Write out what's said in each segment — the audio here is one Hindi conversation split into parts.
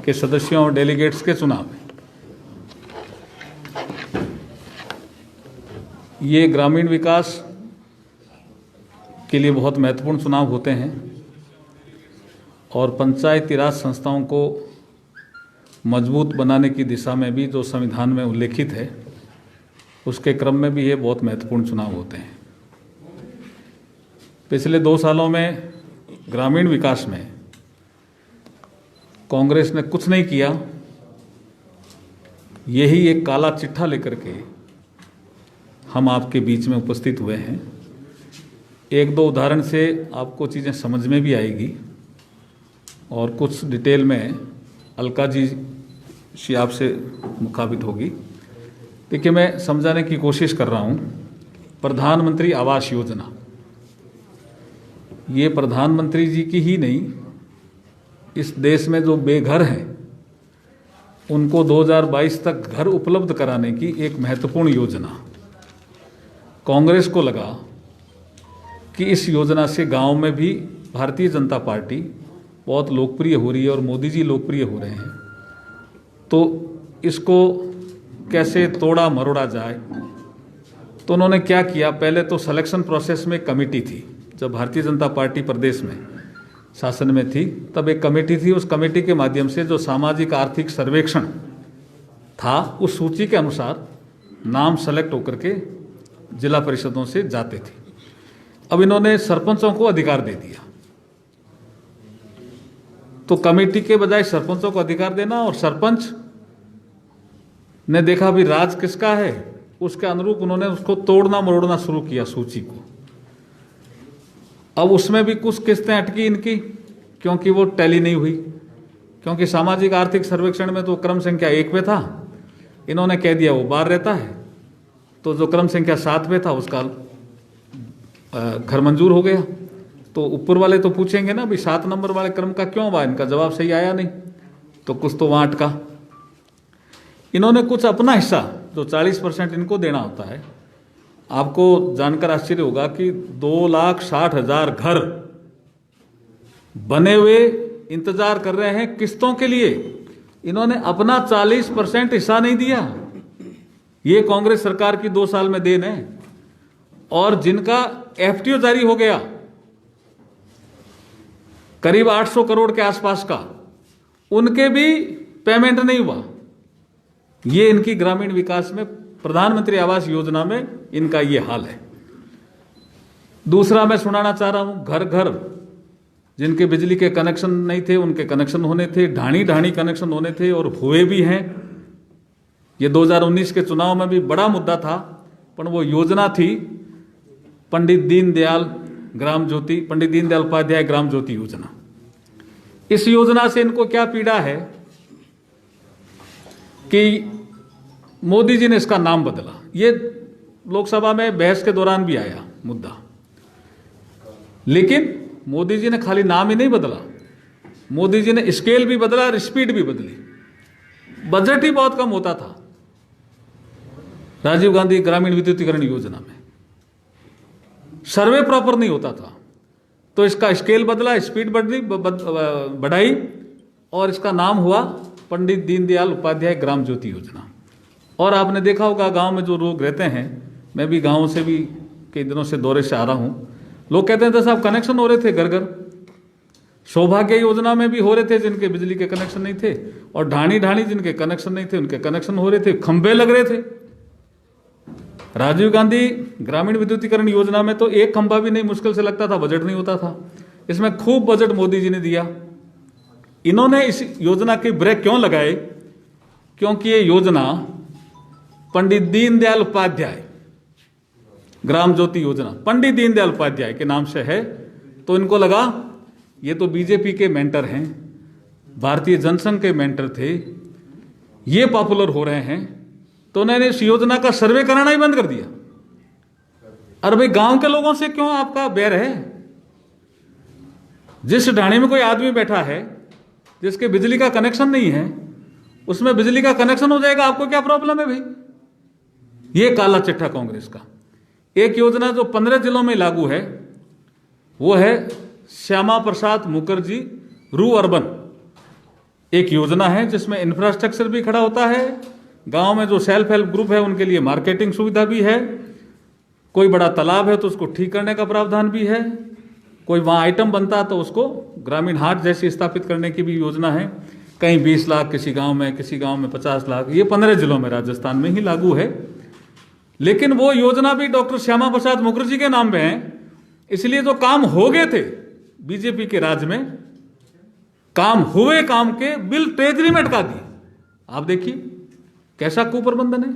के सदस्यों और डेलीगेट्स के चुनाव में। ये ग्रामीण विकास के लिए बहुत महत्वपूर्ण चुनाव होते हैं और पंचायती राज संस्थाओं को मजबूत बनाने की दिशा में भी जो संविधान में उल्लेखित है उसके क्रम में भी ये बहुत महत्वपूर्ण चुनाव होते हैं। पिछले 2 सालों में ग्रामीण विकास में कांग्रेस ने कुछ नहीं किया। यही एक काला चिट्ठा लेकर के हम आपके बीच में उपस्थित हुए हैं। 1-2 उदाहरण से आपको चीज़ें समझ में भी आएगी और कुछ डिटेल में अलका जी से आपसे मुखातिब होगी। देखिए, मैं समझाने की कोशिश कर रहा हूँ। प्रधानमंत्री आवास योजना, ये प्रधानमंत्री जी की ही नहीं, इस देश में जो बेघर हैं उनको 2022 तक घर उपलब्ध कराने की एक महत्वपूर्ण योजना। कांग्रेस को लगा कि इस योजना से गांव में भी भारतीय जनता पार्टी बहुत लोकप्रिय हो रही है और मोदी जी लोकप्रिय हो रहे हैं, तो इसको कैसे तोड़ा मरोड़ा जाए। तो उन्होंने क्या किया, पहले तो सिलेक्शन प्रोसेस में कमेटी थी। जब भारतीय जनता पार्टी प्रदेश में शासन में थी तब एक कमेटी थी। उस कमेटी के माध्यम से जो सामाजिक आर्थिक सर्वेक्षण था उस सूची के अनुसार नाम सेलेक्ट होकर के जिला परिषदों से जाते थे। अब इन्होंने सरपंचों को अधिकार दे दिया। तो कमेटी के बजाय सरपंचों को अधिकार देना, और सरपंच ने देखा भी राज किसका है, उसके अनुरूप उन्होंने उसको तोड़ना मरोड़ना शुरू किया सूची को। अब उसमें भी कुछ किस्तें अटकी इनकी, क्योंकि वो टैली नहीं हुई। क्योंकि सामाजिक आर्थिक सर्वेक्षण में तो क्रम संख्या 1 पे था, इन्होंने कह दिया वो बाहर रहता है। तो जो क्रम संख्या 7 पे था उसका घर मंजूर हो गया। तो ऊपर वाले तो पूछेंगे ना, भी 7 नंबर वाले क्रम का क्यों हुआ, इनका जवाब सही आया नहीं, तो कुछ तो वहाँ अटका। इन्होंने कुछ अपना हिस्सा जो 40% इनको देना होता है, आपको जानकर आश्चर्य होगा कि 2,60,000 घर बने हुए इंतजार कर रहे हैं किस्तों के लिए। इन्होंने अपना 40% हिस्सा नहीं दिया। ये कांग्रेस सरकार की 2 साल में देन है। और जिनका एफटीओ जारी हो गया करीब 800 करोड़ के आसपास का, उनके भी पेमेंट नहीं हुआ। ये इनकी ग्रामीण विकास में, प्रधानमंत्री आवास योजना में इनका ये हाल है। दूसरा मैं सुनाना चाह रहा हूं, घर घर जिनके बिजली के कनेक्शन नहीं थे उनके कनेक्शन होने थे, ढाणी ढाणी कनेक्शन होने थे और हुए भी हैं। ये 2019 के चुनाव में भी बड़ा मुद्दा था, पर वो योजना थी पंडित दीनदयाल उपाध्याय ग्राम ज्योति योजना। इस योजना से इनको क्या पीड़ा है कि मोदी जी ने इसका नाम बदला। ये लोकसभा में बहस के दौरान भी आया मुद्दा, लेकिन मोदी जी ने खाली नाम ही नहीं बदला, मोदी जी ने स्केल भी बदला और स्पीड भी बदली। बजट ही बहुत कम होता था राजीव गांधी ग्रामीण विद्युतीकरण योजना में, सर्वे प्रॉपर नहीं होता था, तो इसका स्केल बदला, स्पीड बढ़ाई और इसका नाम हुआ पंडित दीनदयाल उपाध्याय ग्राम ज्योति योजना। और आपने देखा होगा गांव में जो लोग रहते हैं, मैं भी गांव से भी कई दिनों से दौरे से आ रहा हूं, लोग कहते हैं साहब कनेक्शन हो रहे थे घर घर। सौभाग्य योजना में भी हो रहे थे जिनके बिजली के कनेक्शन नहीं थे, और ढाणी ढाणी जिनके कनेक्शन नहीं थे उनके कनेक्शन हो रहे थे, खंभे लग रहे थे। राजीव गांधी ग्रामीण विद्युतीकरण योजना में तो एक खंभा भी नहीं मुश्किल से लगता था, बजट नहीं होता था। इसमें खूब बजट मोदी जी ने दिया। इन्होंने इस योजना के ब्रेक क्यों लगाए? क्योंकि ये योजना पंडित दीनदयाल उपाध्याय ग्राम ज्योति योजना पंडित दीनदयाल उपाध्याय के नाम से है। तो इनको लगा ये तो बीजेपी के मेंटर हैं, भारतीय जनसंघ के मेंटर थे, ये पॉपुलर हो रहे हैं, तो उन्होंने इस योजना का सर्वे कराना ही बंद कर दिया। अरे भाई, गांव के लोगों से क्यों आपका बैर है? जिस ढाणी में कोई आदमी बैठा है जिसके बिजली का कनेक्शन नहीं है, उसमें बिजली का कनेक्शन हो जाएगा, आपको क्या प्रॉब्लम है भाई? ये काला चिट्ठा कांग्रेस का। एक योजना जो 15 जिलों में लागू है वो है श्यामा प्रसाद मुखर्जी रू अर्बन एक योजना है जिसमें इंफ्रास्ट्रक्चर भी खड़ा होता है, गांव में जो सेल्फ हेल्प ग्रुप है उनके लिए मार्केटिंग सुविधा भी है, कोई बड़ा तालाब है तो उसको ठीक करने का प्रावधान भी है, कोई वहाँ आइटम बनता है तो उसको ग्रामीण हाट जैसी स्थापित करने की भी योजना है। कहीं 20 लाख किसी गांव में 50 लाख, ये 15 जिलों में राजस्थान में ही लागू है। लेकिन वो योजना भी डॉक्टर श्यामा प्रसाद मुखर्जी के नाम पे है, इसलिए जो काम हो गए थे बीजेपी के राज में, काम हुए काम के बिल ट्रेजरी में अटका दिए। आप देखिए कैसा कुप्रबंधन है,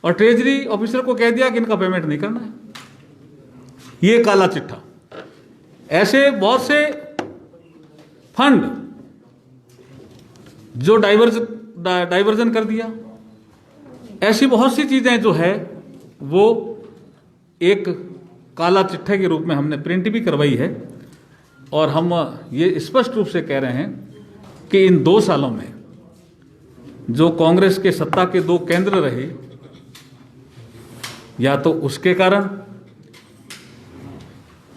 और ट्रेजरी ऑफिसर को कह दिया कि इनका पेमेंट नहीं करना है। ये काला चिट्ठा। ऐसे बहुत से फंड जो डाइवर्जन कर दिया, ऐसी बहुत सी चीजें जो है वो एक काला चिट्ठे के रूप में हमने प्रिंट भी करवाई है। और हम ये स्पष्ट रूप से कह रहे हैं कि इन 2 सालों में जो कांग्रेस के सत्ता के 2 केंद्र रहे, या तो उसके कारण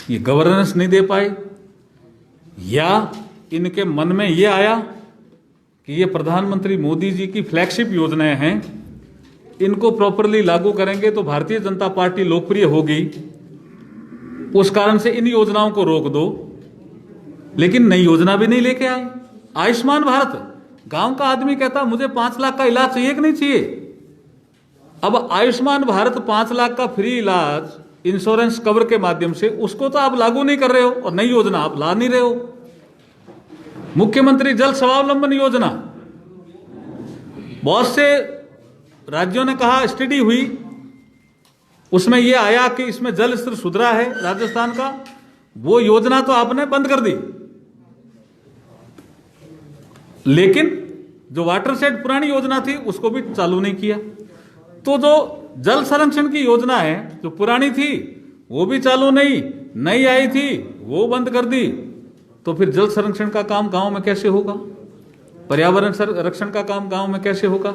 ये गवर्नेंस नहीं दे पाए, या इनके मन में ये आया कि ये प्रधानमंत्री मोदी जी की फ्लैगशिप योजनाएं हैं, इनको प्रॉपरली लागू करेंगे तो भारतीय जनता पार्टी लोकप्रिय होगी, उस कारण से इन योजनाओं को रोक दो। लेकिन नई योजना भी नहीं लेके आए। आयुष्मान भारत, गांव का आदमी कहता मुझे 5 लाख का इलाज चाहिए कि नहीं चाहिए। अब आयुष्मान भारत 5 लाख का फ्री इलाज इंश्योरेंस कवर के माध्यम से, उसको तो आप लागू नहीं कर रहे हो, और नई योजना आप ला नहीं रहे हो। मुख्यमंत्री जल स्वावलंबन योजना, बहुत से राज्यों ने कहा, स्टडी हुई, उसमें यह आया कि इसमें जल स्तर सुधरा है राजस्थान का, वो योजना तो आपने बंद कर दी। लेकिन जो वाटर सेट पुरानी योजना थी उसको भी चालू नहीं किया। तो जो जल संरक्षण की योजना है जो पुरानी थी वो भी चालू नहीं, नई आई थी वो बंद कर दी। तो फिर जल संरक्षण का काम गांव में कैसे होगा, पर्यावरण संरक्षण का काम गांव में कैसे होगा।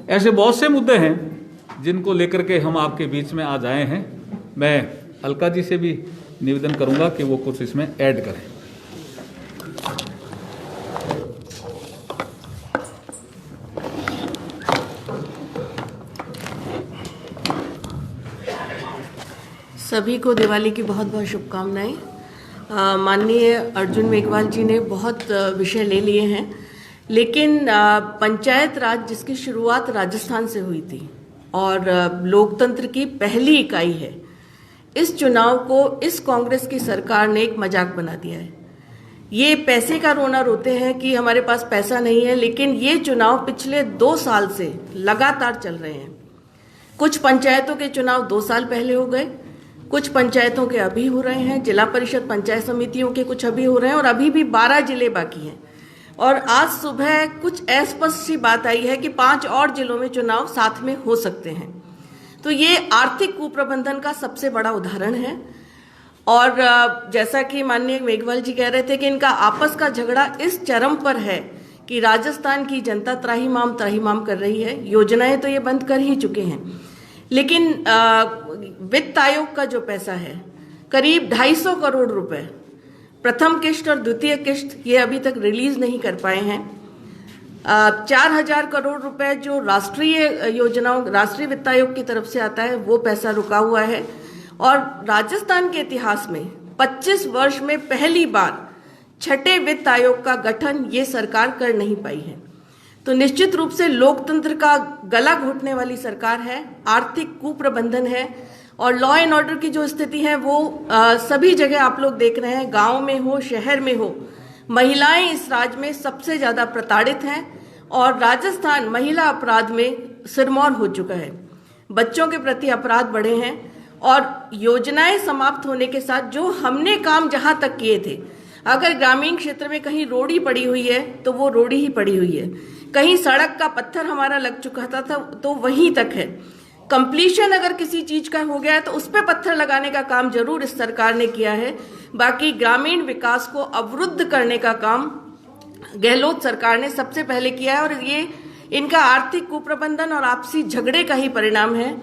ऐसे बहुत से मुद्दे हैं जिनको लेकर के हम आपके बीच में आज आए हैं। मैं अलका जी से भी निवेदन करूंगा कि वो कुछ इसमें ऐड करें। सभी को दिवाली की बहुत बहुत शुभकामनाएं। माननीय अर्जुन मेघवाल जी ने बहुत विषय ले लिए हैं, लेकिन पंचायत राज जिसकी शुरुआत राजस्थान से हुई थी और लोकतंत्र की पहली इकाई है, इस चुनाव को इस कांग्रेस की सरकार ने एक मजाक बना दिया है। ये पैसे का रोना रोते हैं कि हमारे पास पैसा नहीं है, लेकिन ये चुनाव पिछले 2 साल से लगातार चल रहे हैं। कुछ पंचायतों के चुनाव 2 साल पहले हो गए, कुछ पंचायतों के अभी हो रहे हैं, जिला परिषद पंचायत समितियों के कुछ अभी हो रहे हैं, और अभी भी 12 जिले बाकी हैं। और आज सुबह कुछ अस्पष्ट सी बात आई है कि 5 और जिलों में चुनाव साथ में हो सकते हैं। तो ये आर्थिक कुप्रबंधन का सबसे बड़ा उदाहरण है। और जैसा कि माननीय मेघवाल जी कह रहे थे कि इनका आपस का झगड़ा इस चरम पर है कि राजस्थान की जनता त्राहिमाम कर रही है। योजनाएं तो ये बंद कर ही चुके हैं, लेकिन वित्त आयोग का जो पैसा है करीब 250 करोड़ रुपए, प्रथम किश्त और द्वितीय किश्त, ये अभी तक रिलीज नहीं कर पाए हैं। 4000 करोड़ रुपए जो राष्ट्रीय योजनाओं, राष्ट्रीय वित्त आयोग की तरफ से आता है, वो पैसा रुका हुआ है। और राजस्थान के इतिहास में 25 वर्ष में पहली बार 6ठे वित्त आयोग का गठन ये सरकार कर नहीं पाई है। तो निश्चित रूप से लोकतंत्र का गला घोटने वाली सरकार है, आर्थिक कुप्रबंधन है, और लॉ एंड ऑर्डर की जो स्थिति है वो सभी जगह आप लोग देख रहे हैं, गांव में हो शहर में हो, महिलाएं इस राज्य में सबसे ज्यादा प्रताड़ित हैं। और राजस्थान महिला अपराध में सिरमौर हो चुका है, बच्चों के प्रति अपराध बढ़े हैं, और योजनाएं समाप्त होने के साथ जो हमने काम जहां तक किए थे, अगर ग्रामीण क्षेत्र में कहीं रोड़ी पड़ी हुई है तो वो रोड़ी ही पड़ी हुई है, कहीं सड़क का पत्थर हमारा लग चुका था तो वहीं तक है। कंप्लीशन अगर किसी चीज का हो गया है तो उस पर पत्थर लगाने का काम जरूर इस सरकार ने किया है, बाकी ग्रामीण विकास को अवरुद्ध करने का काम गहलोत सरकार ने सबसे पहले किया है। और ये इनका आर्थिक कुप्रबंधन और आपसी झगड़े का ही परिणाम है।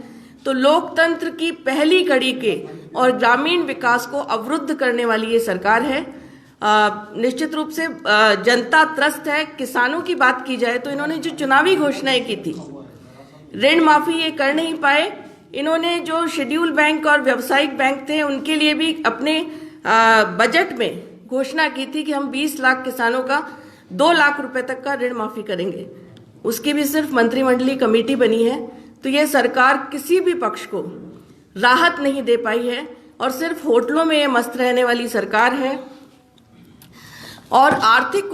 तो लोकतंत्र की पहली कड़ी के और ग्रामीण विकास को अवरुद्ध करने वाली ये सरकार है। निश्चित रूप से जनता त्रस्त है। किसानों की बात की जाए तो इन्होंने जो चुनावी घोषणाएं की थी, ऋण माफी ये कर नहीं पाए। इन्होंने जो शेड्यूल बैंक और व्यावसायिक बैंक थे उनके लिए भी अपने बजट में घोषणा की थी कि हम 20 लाख किसानों का 2 लाख रुपए तक का ऋण माफी करेंगे। उसकी भी सिर्फ मंत्रिमंडलीय कमेटी बनी है। तो यह सरकार किसी भी पक्ष को राहत नहीं दे पाई है और सिर्फ होटलों में ये मस्त रहने वाली सरकार है। और आर्थिक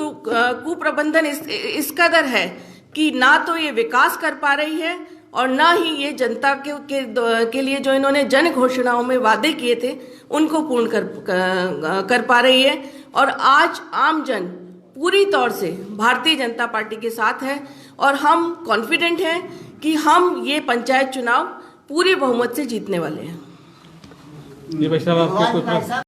कुप्रबंधन इस कदर है कि ना तो ये विकास कर पा रही है और ना ही ये जनता के लिए जो इन्होंने जन घोषणाओं में वादे किए थे उनको पूर्ण कर पा रही है। और आज आम जन पूरी तौर से भारतीय जनता पार्टी के साथ है और हम कॉन्फिडेंट हैं कि हम ये पंचायत चुनाव पूरे बहुमत से जीतने वाले हैं। जी भाई साहब, आपके कुछ